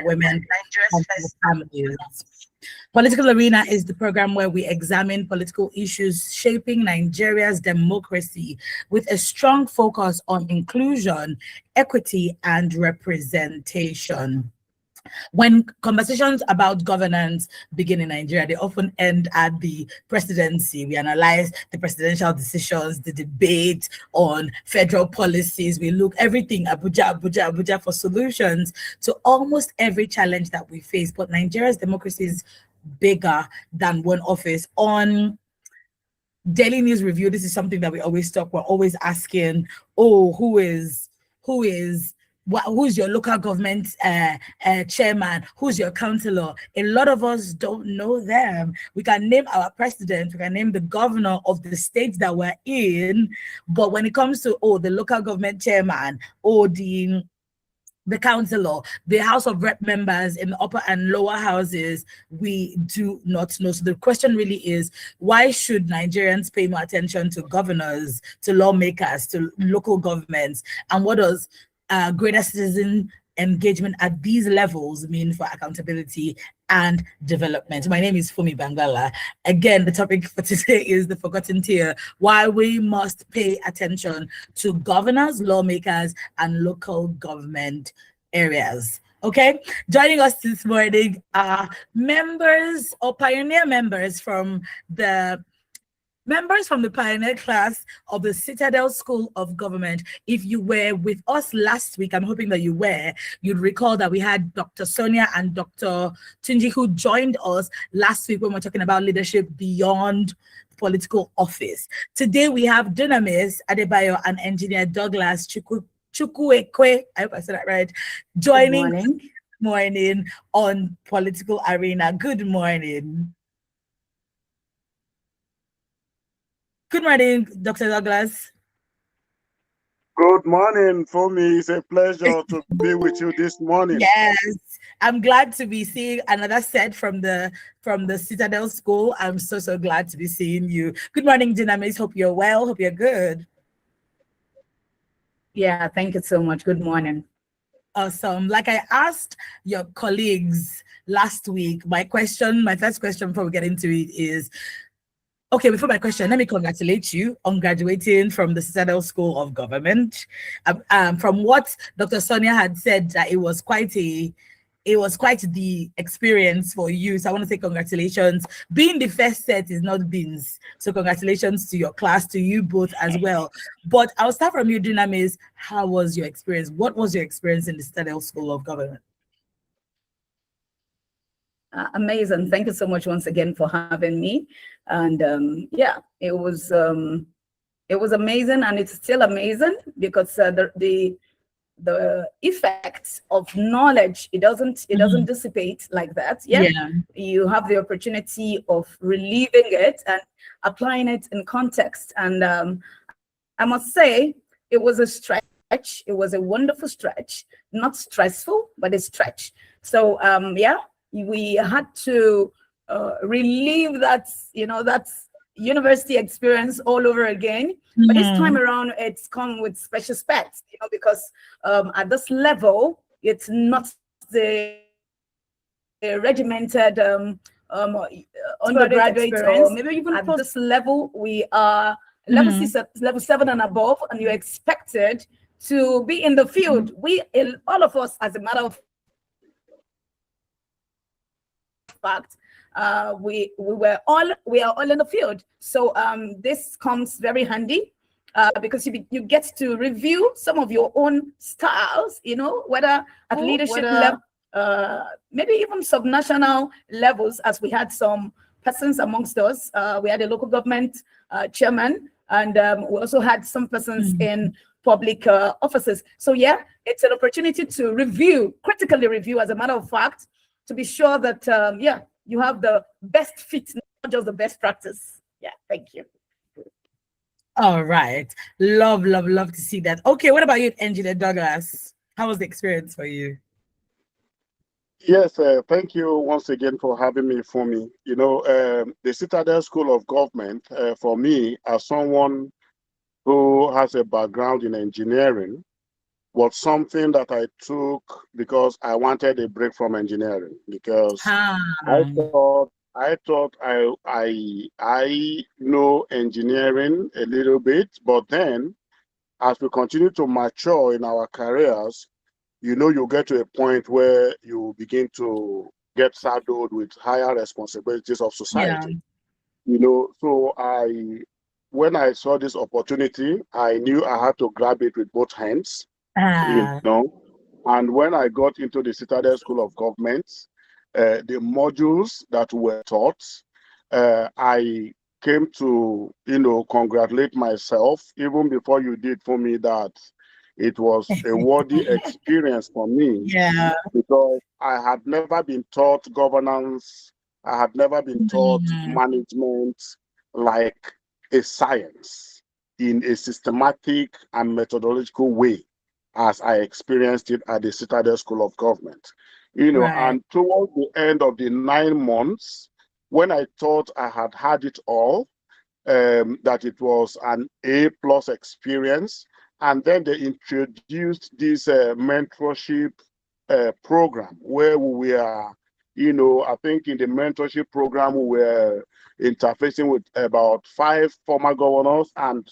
women and their families. Political Arena is the program where we examine political issues shaping Nigeria's democracy with a strong focus on inclusion, equity, and representation. When conversations about governance begin in Nigeria, they often end at the presidency. We analyze the presidential decisions, the debate on federal policies. We look everything Abuja, Abuja, Abuja for solutions to almost every challenge that we face. But Nigeria's democracy is bigger than one office. On Daily News Review, this is something that we always talk. We're always asking, oh, who's your local government chairman? Who's your councillor? A lot of us don't know them. We can name our president, we can name the governor of the state that we're in, but when it comes to the local government chairman or the councillor, the House of Rep members in the upper and lower houses, we do not know. So the question really is, why should Nigerians pay more attention to governors, to lawmakers, to local governments? And what does greater citizen engagement at these levels mean for accountability and development? My name is Fumi Bangala. Again, the topic for today is the forgotten tier, why we must pay attention to governors, lawmakers, and local government areas. Okay, joining us this morning are members or pioneer members from the pioneer class of the Citadel School of Government. If you were with us last week, I'm hoping that you were, you'd recall that we had Dr. Sonia and Dr. Tunji who joined us last week when we were talking about leadership beyond political office. Today we have Dunamis Adebayo and Engineer Douglas Chukwuekwe, I hope I said that right, joining this morning on Political Arena. Good morning. Good morning, Dr. Douglas. Good morning, for me. It's a pleasure to be with you this morning. Yes, I'm glad to be seeing another set from the Citadel School. I'm so glad to be seeing you. Good morning, Dynamis. Hope you're well. Hope you're good. Yeah, thank you so much. Good morning. Awesome. Like I asked your colleagues last week, my first question before we get into it is, okay, before my question, let me congratulate you on graduating from the Citadel School of Government. From what Dr. Sonia had said, that it was quite the experience for you. So I want to say congratulations. Being the first set is not beans. So congratulations to your class, to you both as well. But I'll start from you, Dynamis. How was your experience? What was your experience in the Citadel School of Government? Amazing. Thank you so much once again for having me. And yeah, it was amazing, and it's still amazing because the effects of knowledge, it doesn't dissipate like that. Yeah, you have the opportunity of reliving it and applying it in context. And I must say, it was a stretch. It was a wonderful stretch, not stressful, but a stretch. So yeah, we had to relive that, that university experience all over again. But this time around, it's come with special specs, because at this level, it's not the regimented undergraduate or maybe even at this level. We are level 6, level 7 and above, and you're expected to be in the field. All of us, as a matter of fact, we are all in the field. So this comes very handy because you get to review some of your own styles, whether at leadership level, maybe even subnational levels, as we had some persons amongst us. We had a local government chairman, and we also had some persons in public offices. So yeah, it's an opportunity to critically review, as a matter of fact, to be sure that yeah, you have the best fit, not just the best practice. Yeah, thank you. All right. Love to see that. Okay, what about you, Engineer Douglas? How was the experience for you? Yes, thank you once again for having me, for me. The Citadel School of Government, for me, as someone who has a background in engineering, was something that I took because I wanted a break from engineering, because I know engineering a little bit, but then as we continue to mature in our careers, you know, you get to a point where you begin to get saddled with higher responsibilities of society. You know, so when I saw this opportunity, I knew I had to grab it with both hands, you know. And when I got into the Citadel School of Government, the modules that were taught, I came to, you know, congratulate myself even before you did for me that it was a worthy experience for me. Yeah. Because I had never been taught governance, I had never been taught management like a science in a systematic and methodological way as I experienced it at the Citadel School of Government. You know, and towards the end of the 9 months, when I thought I had had it all, that it was an A+ experience, and then they introduced this mentorship program where we were, you know, I think in the mentorship program we were interfacing with about 5 former governors and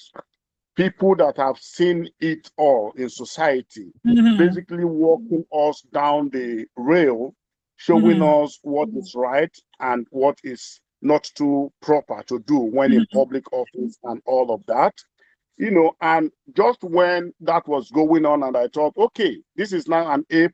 people that have seen it all in society, basically walking us down the rail, showing us what is right and what is not too proper to do when in public office and all of that. You know, and just when that was going on, and I thought, okay, this is now an A++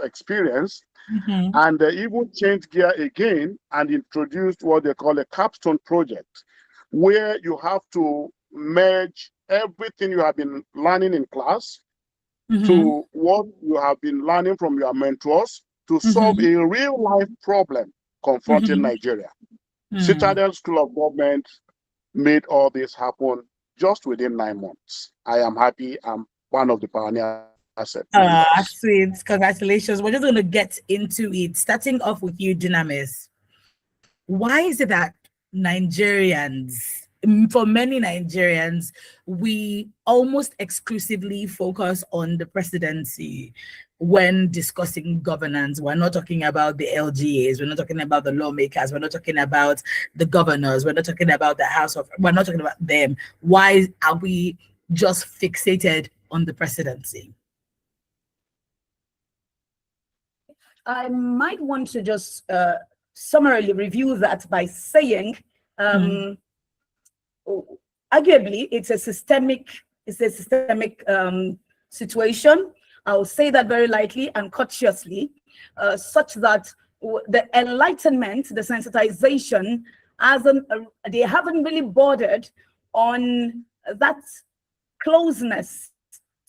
experience, and they even changed gear again and introduced what they call a capstone project, where you have to merge everything you have been learning in class to what you have been learning from your mentors to solve a real life problem confronting Nigeria. Citadel School of Government made all this happen just within 9 months. I am happy. I'm one of the pioneer asset members. Sweet. Congratulations. We're just going to get into it. Starting off with you, Dunamis. Why is it that Nigerians, for many Nigerians, we almost exclusively focus on the presidency when discussing governance? We're not talking about the LGAs, we're not talking about the lawmakers, we're not talking about the governors, we're not talking about the we're not talking about them. Why are we just fixated on the presidency? I might want to just summarily review that by saying, arguably, it's a systemic situation. I'll say that very lightly and cautiously, such that the enlightenment, the sensitization, they haven't really bordered on that closeness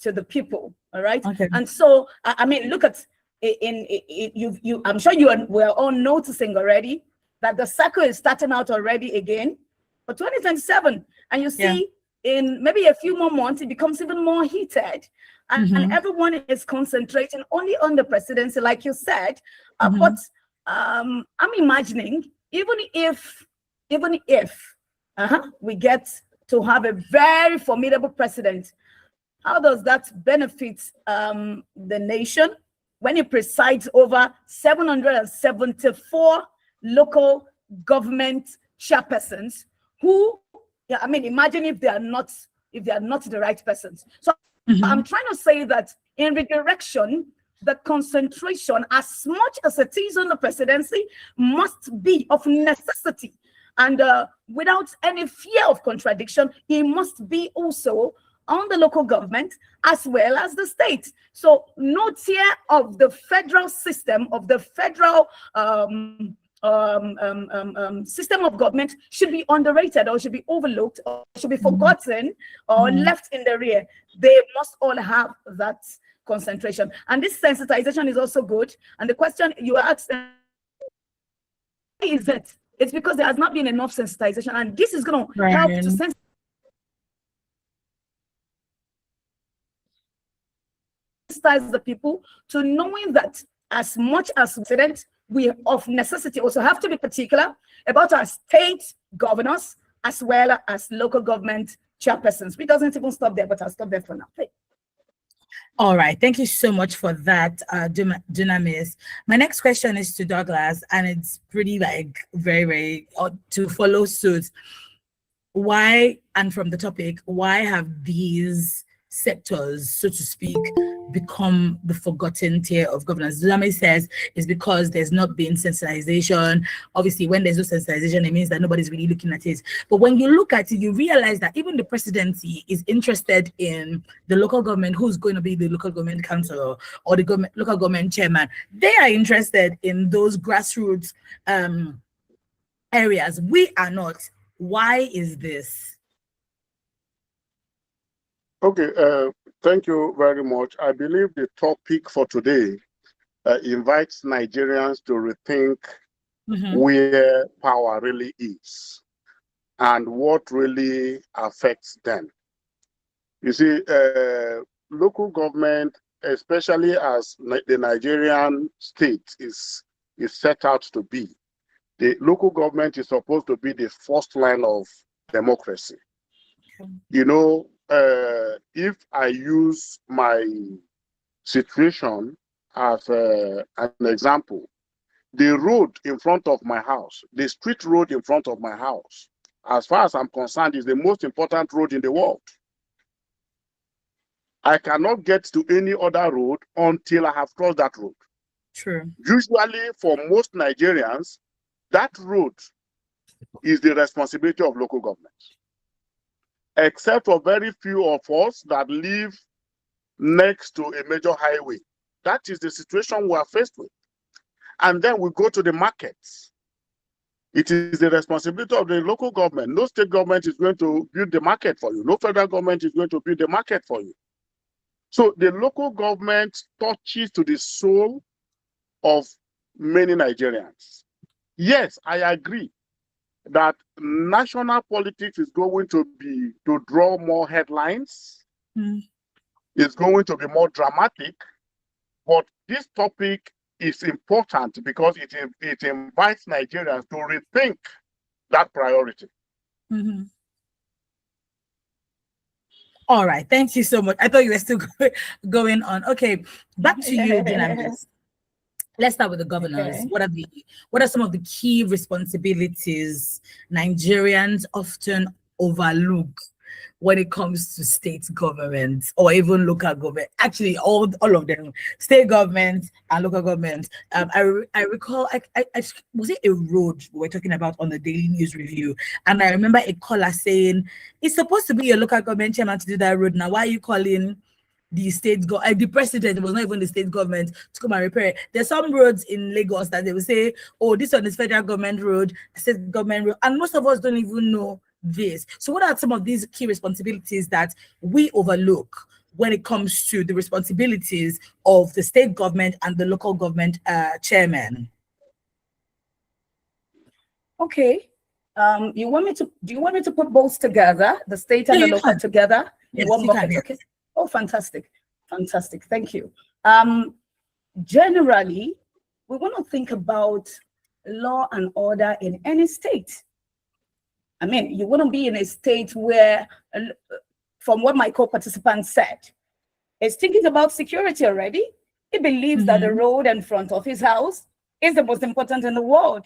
to the people. All right. And so, I mean, look at I'm sure we're all noticing already that the cycle is starting out already again for 2027, and you see in maybe a few more months it becomes even more heated, and everyone is concentrating only on the presidency, like you said. But I'm imagining even if we get to have a very formidable president, how does that benefit the nation when he presides over 774 local government chairpersons who, I mean, imagine if they are not the right persons. So I'm trying to say that in redirection, the concentration, as much as it is on the presidency, must be of necessity. And without any fear of contradiction, it must be also on the local government as well as the state. So no tier of the federal system, of the federal system of government should be underrated or should be overlooked or should be forgotten or left in the rear. They must all have that concentration. And this sensitization is also good. And the question you asked, why is it? It's because there has not been enough sensitization, and this is going to help to sensitize the people to knowing that as much as president, we of necessity also have to be particular about our state governors as well as local government chairpersons. We doesn't even stop there, but I'll stop there for now. All right. Thank you so much for that, Dunamis. My next question is to Douglas, and it's pretty like very, very to follow suit. Why, and from the topic, why have these sectors, so to speak, become the forgotten tier of governance? Zulame says it's because there's not been sensitization. Obviously, when there's no sensitization, it means that nobody's really looking at it. But when you look at it, you realize that even the presidency is interested in the local government, who's going to be the local government councillor or the local government chairman. They are interested in those grassroots areas. We are not. Why is this? Okay, thank you very much. I believe the topic for today invites Nigerians to rethink where power really is and what really affects them. You see, local government, especially as the Nigerian state is set out to be, the local government is supposed to be the first line of democracy. Okay. You know, if I use my situation as an example, the road in front of my house, the street road in front of my house, as far as I'm concerned, is the most important road in the world. I cannot get to any other road until I have crossed that road. True. Usually, for most Nigerians, that road is the responsibility of local government, except for very few of us that live next to a major highway. That is the situation we are faced with. And then we go to the markets. It is the responsibility of the local government. No state government is going to build the market for you. No federal government is going to build the market for you. So the local government touches to the soul of many Nigerians. Yes, I agree that national politics is going to draw more headlines. It's going to be more dramatic. But this topic is important because it invites Nigerians to rethink that priority. All right, thank you so much. I thought you were still going on. Okay, back to you, Dunamis. Let's start with the governors. Okay. What are some of the key responsibilities Nigerians often overlook when it comes to state government or even local government? Actually, all of them, state government and local government. I recall, I was it a road we were talking about on the Daily News Review, and I remember a caller saying, "It's supposed to be your local government chairman to do that road. Now, why are you calling the state the president? It was not even the state government to come and repair it." There's some roads in Lagos that they will say, "Oh, this one is federal government road, state government road," and most of us don't even know this. So what are some of these key responsibilities that we overlook when it comes to the responsibilities of the state government and the local government chairman? Okay. Do you want me to put both together, the state and the local together? Yes, one bucket? Okay. Oh, fantastic. Fantastic. Thank you. Generally, we want to think about law and order in any state. I mean, you want to be in a state where, from what my co-participant said, is thinking about security already. He believes that the road in front of his house is the most important in the world.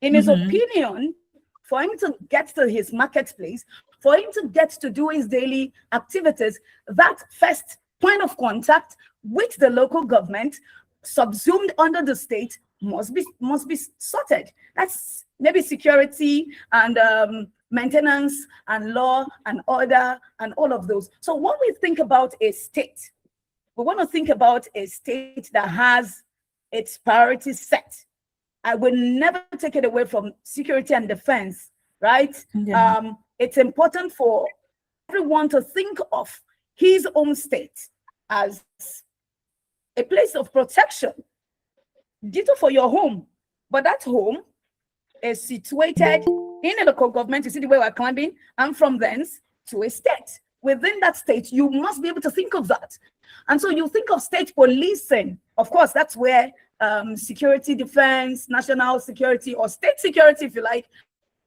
In his opinion, for him to get to his marketplace, for him to get to do his daily activities, that first point of contact with the local government, subsumed under the state, must be sorted. That's maybe security and maintenance and law and order and all of those. So when we think about a state, we want to think about a state that has its priorities set. I will never take it away from security and defense, right? Yeah. It's important for everyone to think of his own state as a place of protection, ditto for your home. But that home is situated in a local government. You see the way we're climbing, and from thence to a state. Within that state, you must be able to think of that. And so you think of state policing. Of course, that's where security, defense, national security, or state security, if you like,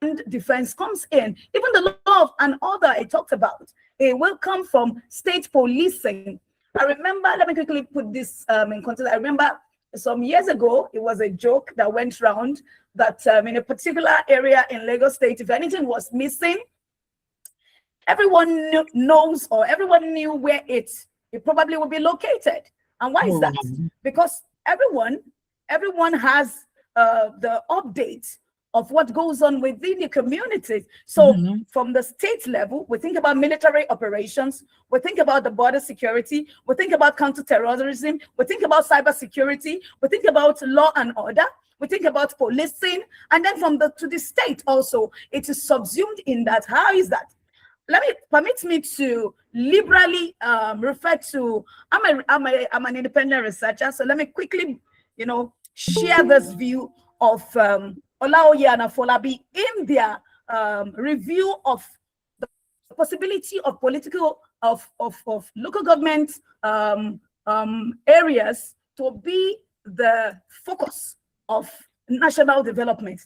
and defense comes in. Even the law and order I talked about, it will come from state policing. I remember, let me quickly put this in context. I remember some years ago, it was a joke that went around that in a particular area in Lagos State, if anything was missing, everyone knows, or everyone knew where it probably would be located. And why is that? Because everyone has the update of what goes on within the communities. So from the state level, we think about military operations, we think about the border security, we think about counterterrorism, we think about cybersecurity, we think about law and order, we think about policing, and then to the state also, it is subsumed in that. How is that? Permit me to liberally refer to, I'm an independent researcher, so let me quickly, share this view of Olaoye and Afolabi in their review of the possibility of local government areas to be the focus of national development.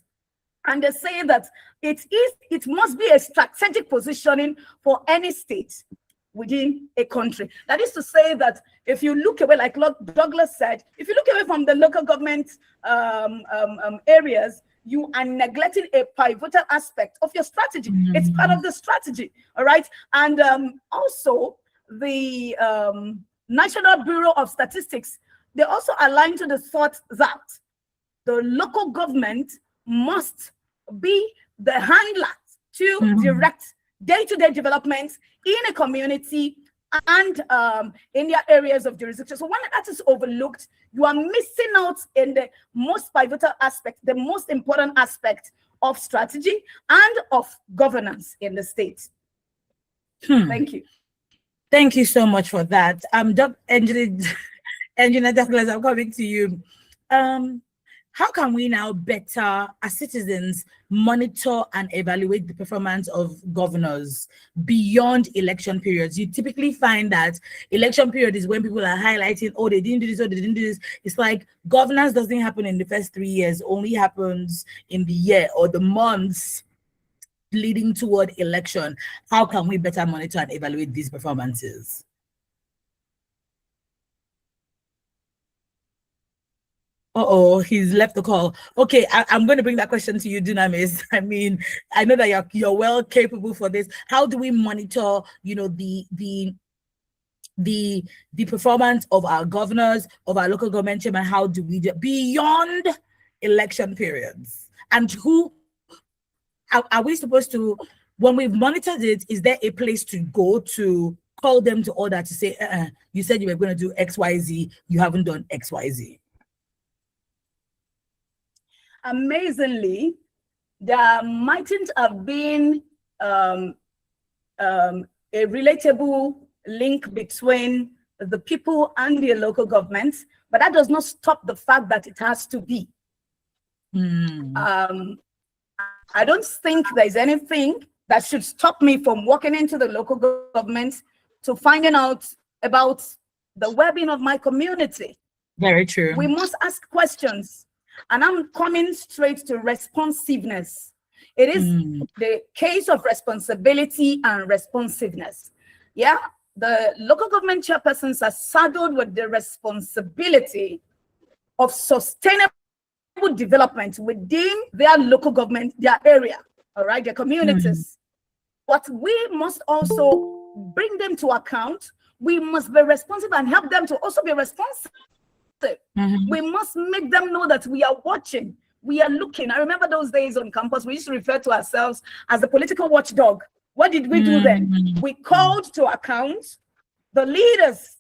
And they say that it must be a strategic positioning for any state within a country. That is to say that if you look away, like Douglas said, if you look away from the local government areas, you are neglecting a pivotal aspect of your strategy. It's part of the strategy, all right? And also the National Bureau of Statistics, they also align to the thought that the local government must be the handler to direct day-to-day development in a community and in their areas of jurisdiction. So when that is overlooked, you are missing out in the most pivotal aspect, the most important aspect of strategy and of governance in the state. Thank you. Thank you so much for that. Engineer Douglas, I'm coming to you. How can we now better, as citizens, monitor and evaluate the performance of governors beyond election periods? You typically find that election period is when people are highlighting, oh, they didn't do this, or they didn't do this. It's like governance doesn't happen in the first 3 years, only happens in the year or the months leading toward election. How can we better monitor and evaluate these performances? He's left the call. Okay, I'm going to bring that question to you, Dunamis. I mean, I know that you're well capable for this. How do we monitor, the performance of our governors, of our local government chairman? How do we do it beyond election periods? And who are we supposed to, when we've monitored it, is there a place to go to call them to order to say, you said you were going to do XYZ, you haven't done XYZ? Amazingly, there mightn't have been a relatable link between the people and the local governments, but that does not stop the fact that it has to be. I don't think there's anything that should stop me from walking into the local government to finding out about the well-being of my community. Very true. We must ask questions. And I'm coming straight to responsiveness. It is the case of responsibility and responsiveness. Yeah, the local government chairpersons are saddled with the responsibility of sustainable development within their local government, their area, all right, their communities. But we must also bring them to account. We must be responsible and help them to also be responsible. We must make them know that we are watching, we are looking. I remember those days on campus, we used to refer to ourselves as the political watchdog. What did we do then? We called to account the leaders.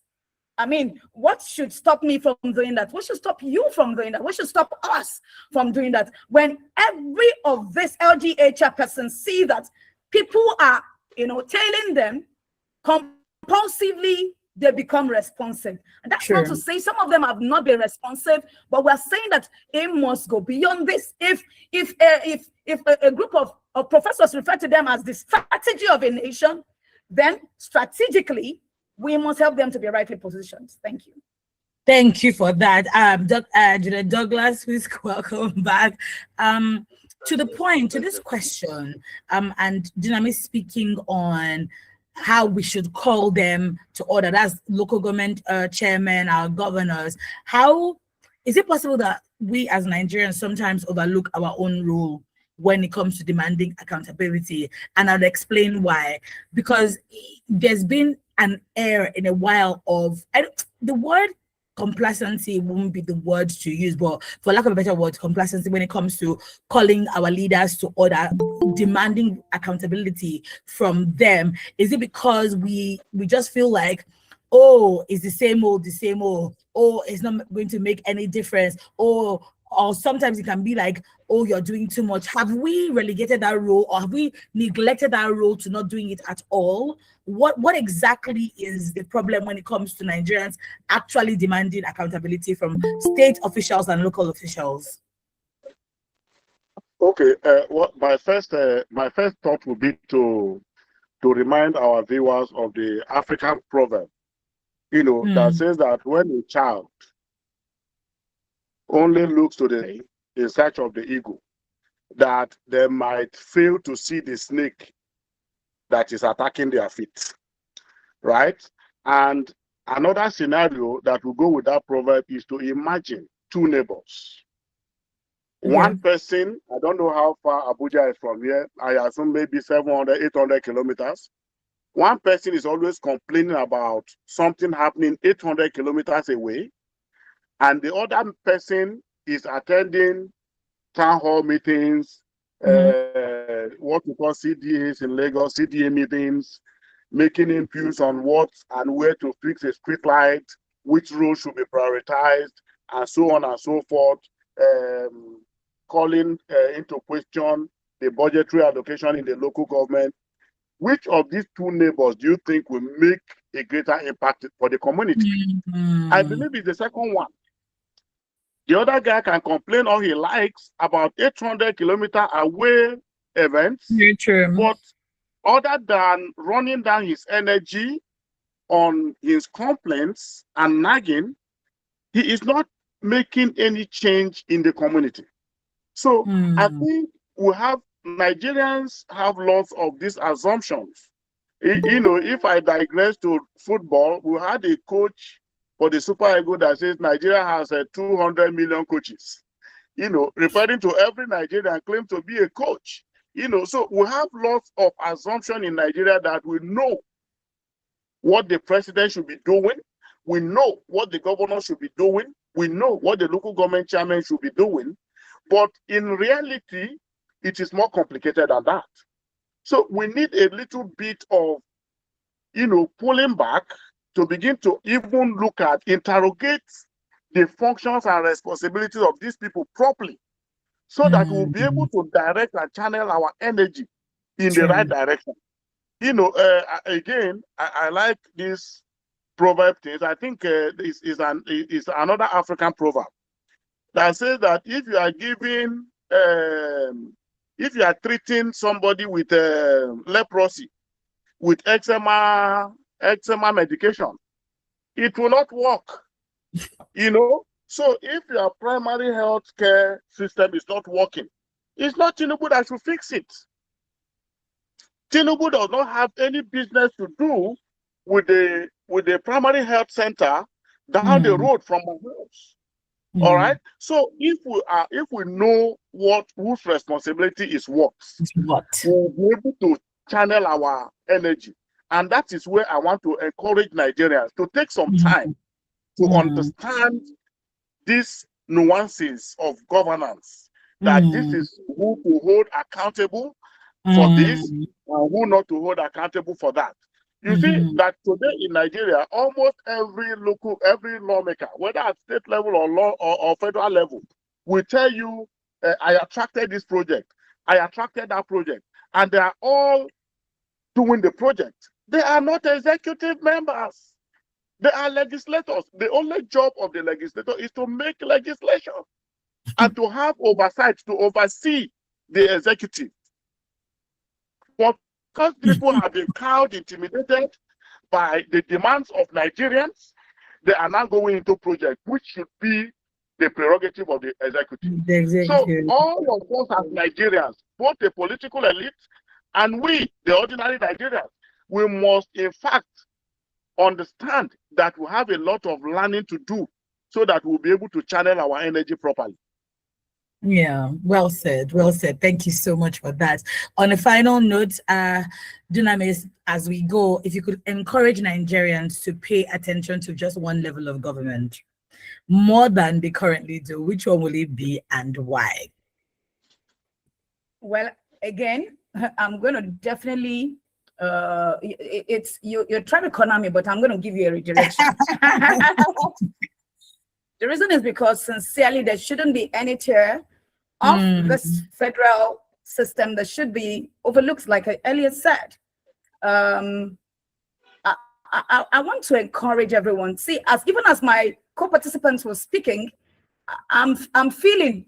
I mean, what should stop me from doing that? What should stop you from doing that? What should stop us from doing that? When every of this LGA chairpersons see that people are, telling them compulsively, they become responsive. And that's not to say some of them have not been responsive, but we're saying that it must go beyond this. If a group of professors refer to them as the strategy of a nation, then strategically, we must help them to be rightly positioned. Thank you. Thank you for that. Douglas, please welcome back. To the point, to this question, and Dynamic speaking on how we should call them to order. That's local government chairmen, our governors. How is it possible that we as Nigerians sometimes overlook our own role when it comes to demanding accountability? And I'll explain why. Because there's been an air in a while of, the word complacency won't be the word to use, but for lack of a better word, complacency when it comes to calling our leaders to order, demanding accountability from them. Is it because we just feel like, oh, it's the same old, oh, it's not going to make any difference, or sometimes it can be like, oh, you're doing too much. Have we relegated that role, or have we neglected that role to not doing it at all? What exactly is the problem when it comes to Nigerians actually demanding accountability from state officials and local officials? Okay, what my first thought would be to remind our viewers of the African proverb, that says that when a child only looks to the in search of the eagle, that they might fail to see the snake that is attacking their feet, right? And another scenario that will go with that proverb is to imagine two neighbors. One person, I don't know how far Abuja is from here, I assume maybe 700, 800 kilometers. One person is always complaining about something happening 800 kilometers away, and the other person is attending town hall meetings, what we call CDAs in Lagos, CDA meetings, making inputs on what and where to fix a street light, which roads should be prioritized, and so on and so forth, calling into question the budgetary allocation in the local government. Which of these two neighbors do you think will make a greater impact for the community? I believe it's the second one. The other guy can complain all he likes about 800 kilometer away events, but other than running down his energy on his complaints and nagging, he is not making any change in the community. So I think Nigerians have lots of these assumptions. If I digress to football, we had a coach for the Super Eagles that says Nigeria has 200 million coaches, referring to every Nigerian claim to be a coach. So we have lots of assumption in Nigeria that we know what the president should be doing. We know what the governor should be doing. We know what the local government chairman should be doing. But in reality, it is more complicated than that. So we need a little bit of, pulling back to begin to even look at, interrogate the functions and responsibilities of these people properly, so that we'll be able to direct and channel our energy in the right direction. Again, I like this proverb things. I think it's another African proverb that says that if you are giving, if you are treating somebody with leprosy with eczema medication, it will not work. So if your primary health care system is not working, it's not Tinubu that should fix it. Tinubu does not have any business to do with the primary health center down the road from my house. All right. So if we know whose responsibility is what, we'll be able to channel our energy. And that is where I want to encourage Nigerians to take some time to understand these nuances of governance, that this is who to hold accountable for this and who not to hold accountable for that. You see that today in Nigeria, almost every lawmaker, whether at state level or federal level, will tell you, I attracted this project, I attracted that project, and they are all doing the project. They are not executive members. They are legislators. The only job of the legislator is to make legislation and to have oversight, to oversee the executive. But because people have been cowed, intimidated by the demands of Nigerians, they are now going into projects which should be the prerogative of the executive. So all of us as Nigerians, both the political elite and we, the ordinary Nigerians, we must in fact understand that we have a lot of learning to do so that we'll be able to channel our energy properly. Yeah, well said. Well said. Thank you so much for that. On a final note, Dunamis, as we go, if you could encourage Nigerians to pay attention to just one level of government more than they currently do, which one will it be and why? Well, again, I'm going to definitely, you're trying to corner me, but I'm going to give you a redirection. The reason is because sincerely, there shouldn't be any tier of this federal system that should be overlooked, like I earlier said. I want to encourage everyone. See, even as my co-participants were speaking, I'm feeling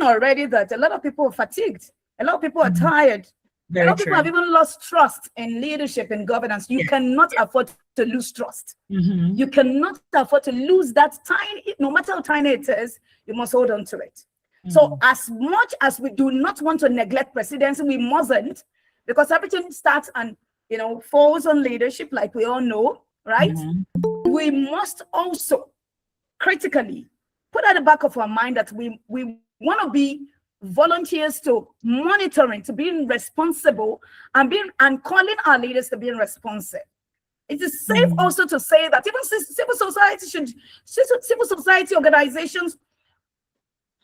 already that a lot of people are fatigued. A lot of people are tired. Very a lot of true. people have even lost trust in leadership and governance. You cannot afford to lose trust. You cannot afford to lose that tiny, no matter how tiny it is, you must hold on to it. So as much as we do not want to neglect presidency, we mustn't, because everything starts and falls on leadership, like we all know, right? We must also critically put at the back of our mind that we want to be volunteers to monitoring, to being responsible, and calling our leaders to being responsive. It is safe also to say that even civil society organizations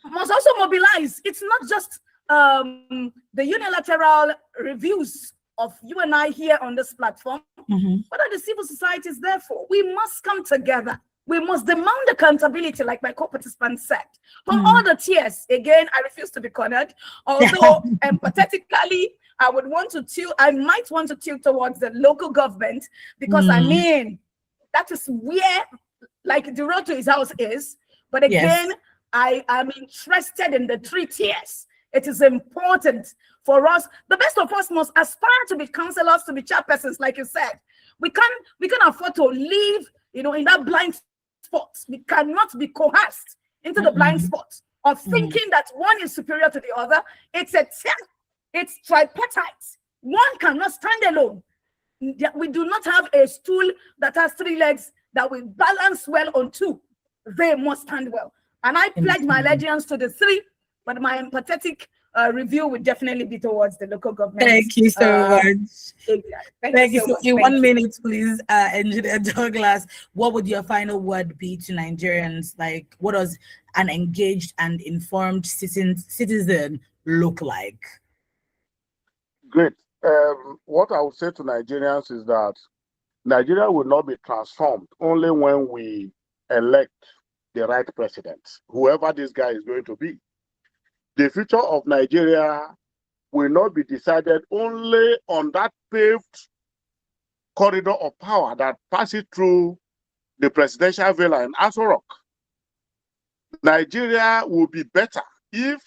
must also mobilize. It's not just the unilateral reviews of you and I here on this platform. What are the civil societies there for? We must come together. We must demand accountability, like my co-participant said, from all the tiers. Again, I refuse to be cornered. Although empathetically, I might want to tilt towards the local government, because I mean, that is where, like, the road to his house is. But again, I am interested in the 3 tiers. It is important for us. The best of us must aspire to be councillors, to be chairpersons, like you said. We can afford to live, in that blind spot. We cannot be coerced into the blind spot of thinking that one is superior to the other. It's tripartite. One cannot stand alone. We do not have a stool that has 3 legs that will balance well on 2. They must stand well. And I pledge my allegiance to the 3, but my empathetic review would definitely be towards the local government. Thank you so much. Thank you so much. In 1 minute, please, Engineer Douglas, what would your final word be to Nigerians? Like, what does an engaged and informed citizen look like? Great. What I would say to Nigerians is that Nigeria will not be transformed only when we elect the right president, whoever this guy is going to be. The future of Nigeria will not be decided only on that paved corridor of power that passes through the presidential villa in Aso Rock. Nigeria will be better if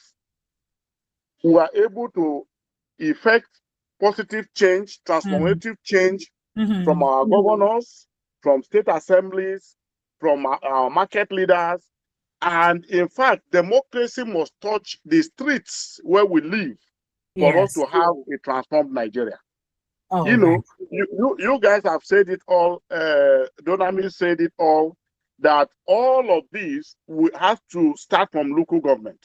we are able to effect positive change, transformative change from our governors, from state assemblies, from our market leaders. And in fact, democracy must touch the streets where we live for us to have a transformed Nigeria. You guys have said it all, Donami said it all, that all of these we have to start from local government.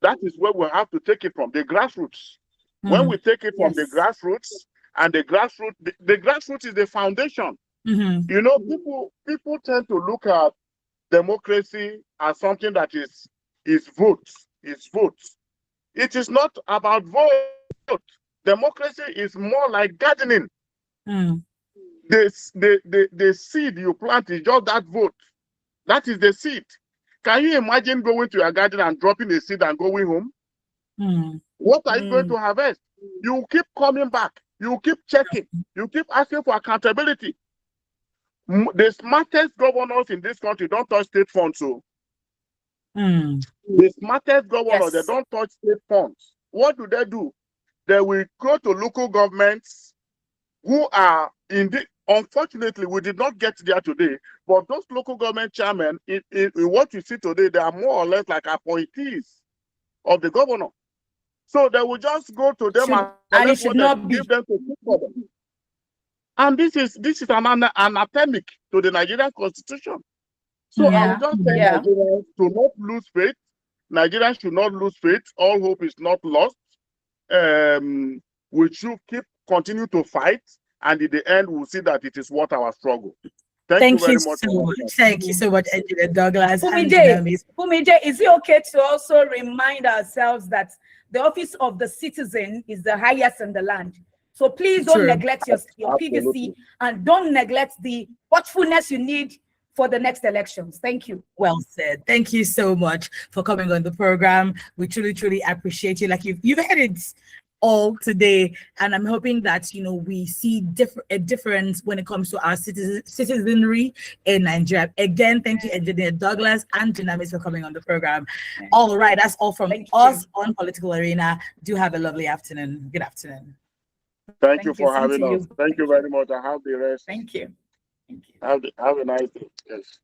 That is where we have to take it from, the grassroots. When we take it from the grassroots, and the grassroots is the foundation. People tend to look at democracy as something that is votes. It is not about vote. Democracy is more like gardening. The seed you plant is just that vote. That is the seed. Can you imagine going to your garden and dropping a seed and going home? What are you going to harvest? You keep coming back. You keep checking. You keep asking for accountability. The smartest governors in this country don't touch state funds. So the smartest governors, they don't touch state funds. What do? They will go to local governments who are unfortunately, we did not get there today, but those local government chairmen, in what you see today, they are more or less like appointees of the governor. So they will just go to them and it should not be. give them to speak for them. And this is an anthemic to the Nigerian Constitution. So I would just tell Nigerians to not lose faith. Nigerians should not lose faith. All hope is not lost. We should continue to fight, and in the end, we'll see that it is worth our struggle. Thank you very much. Thank you so much, Engineer Douglas. Fumije, is it okay to also remind ourselves that the office of the citizen is the highest in the land? So please don't neglect your PVC, and don't neglect the watchfulness you need for the next elections. Thank you. Well said. Thank you so much for coming on the program. We truly, truly appreciate you. Like you've had it all today, and I'm hoping that we see a difference when it comes to our citizenry in Nigeria. Again, thank you, Engineer Douglas and Dunamis, for coming on the program. All right, that's all from us on Political Arena. Do have a lovely afternoon. Good afternoon. Thank you for having us. Thank you very much. I have the rest. Thank you. Have a nice day. Yes.